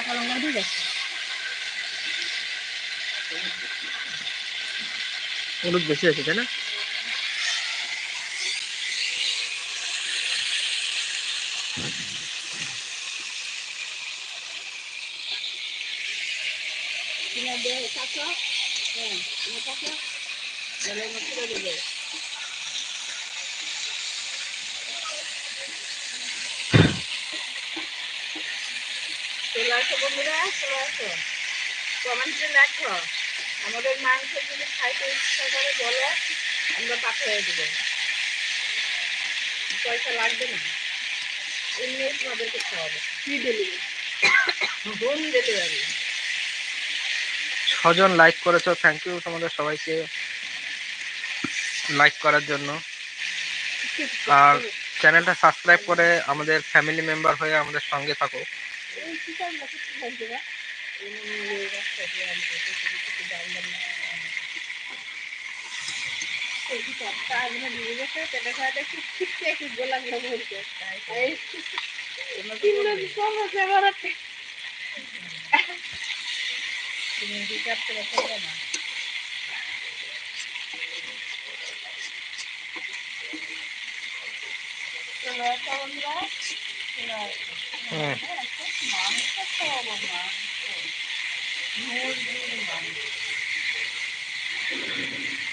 কাঁচা লঙ্কা দিয়ে হলুদ বেশি আছে তাই না? চলে আসো বন্ধুরা, চলে আসো, কমেন্টে লেখো আমাদের মাংস যদি খাইতে ইচ্ছা করে বলে, আমরা পাঠিয়ে দেবো, পয়সা লাগবে না, এমনি তোমাদেরকে খাওয়াবো, কি ডেলিভারি, হোম ডেলিভারি। 6 জন লাইক করেছো, থ্যাংক ইউ তোমাদের সবাইকে লাইক করার জন্য। আর চ্যানেলটা সাবস্ক্রাইব করে আমাদের ফ্যামিলি মেম্বার হয়ে আমাদের সঙ্গে থাকো।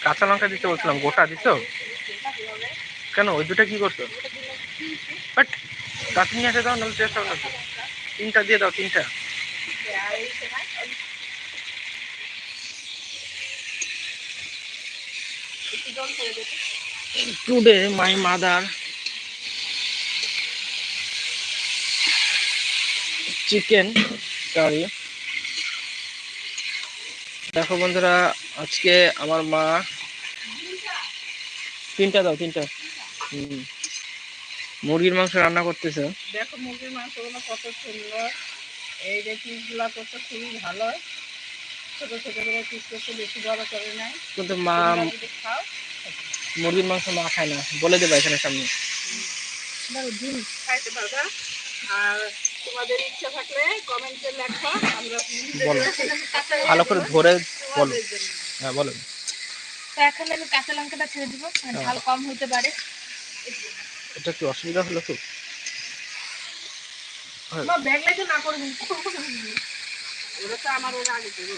কাঁচা লঙ্কা দিতে বলছিলাম, গোটা দিছো কেন? ওই দুটা কি করছো? বাট কাটি নিয়ে এসে দাও, নাহলে টেস্ট হবে না। 3টা দিয়ে দাও, 3টা। Today my mother chicken curry. দেখো বন্ধুরা, আজকে আমার মা 3টা দাও, 3টা মুরগির মাংস রান্না করতেছে। দেখো মুরগির মাংসগুলো কত সুন্দর, এই যে পিসগুলো করতে খুবই ভালো, ছোট ছোট করে পিস করতে, বেশি বড় করে নাই। কিন্তু মা যদি খাও, মুরগির মাংস মা খায় না, বলে দেবা এখানে সামনে। খাইতে পারবা। আর তোমাদের ইচ্ছা থাকলে কমেন্টে লেখো, আমরা ভালো করে ধরে বলো। হ্যাঁ বলো। তো এখন আমি কাঁচা লঙ্কাটা ছেড়ে দিব, ঝাল কম হতে পারে। এটা কি অসুবিধা হলো? তো ব্যাগ লাইতে না করবি, ওটা তো আমার ওরা আগে করবো,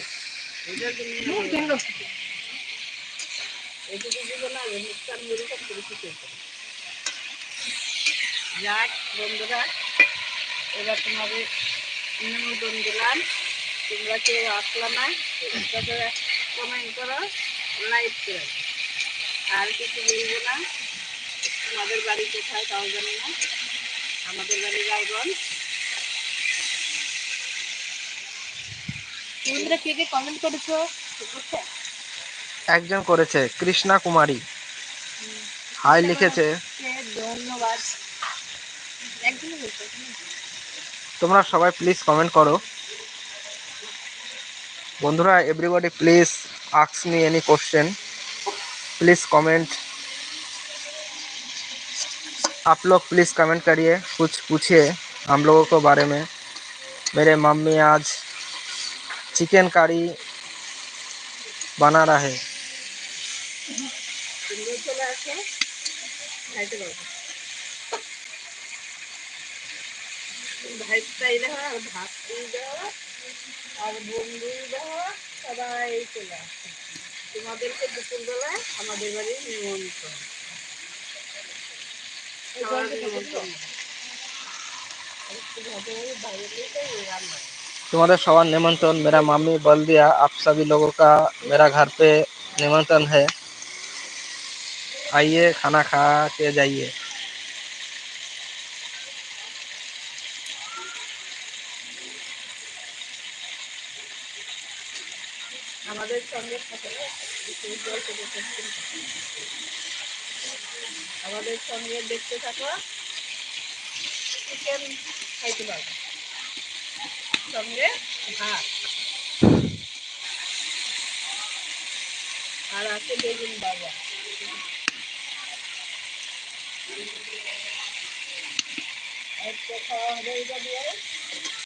এটার জন্য এইটুকু দিব না, মুখটা আমি এরকম করে শিখে যাক। বন্ধুরা, এবার তোমাদের নিমন্ত্রণ দিলাম, তোমরা কেউ আসলা না, কমেন্ট করো, লাইক করো। আর কিছু বলবো না, তোমাদের বাড়ি কোথায় তাও জানি না, আমাদের বাড়ি রায়গঞ্জ। বন্ধুরা কে কে কমেন্ট করেছো? একজন করেছে, কৃষ্ণা কুমারী, হাই লিখেছে, ধন্যবাদ। তোমরা সবাই প্লিজ কমেন্ট করো বন্ধুরা। Everybody please ask me any question, please comment. आप लोग प्लीज कमेंट करिए, कुछ पूछिए हम लोगों को बारे में। मेरे मम्मी आज चिकन करी बना रहा है। আর বন্ধুই দেখো সবাই চলে আসে, তোমাদেরকে দুপুরবেলা আমাদের বাড়ি নিমন্ত্রণ। तुम्हारे सवाल निमंत्रण, मेरा मम्मी बोल दिया आप सभी लोगों का मेरा घर पे निमंत्रण है, आइए खाना खा के जाइए। আমাদের সঙ্গে থাকে, আমাদের সঙ্গে দেখতে থাকো, চিকেন খাইতে পারবে, সঙ্গে ভাত আর আছে বেগুন ভাজা। একটা খাওয়া হবে এটা দিয়ে।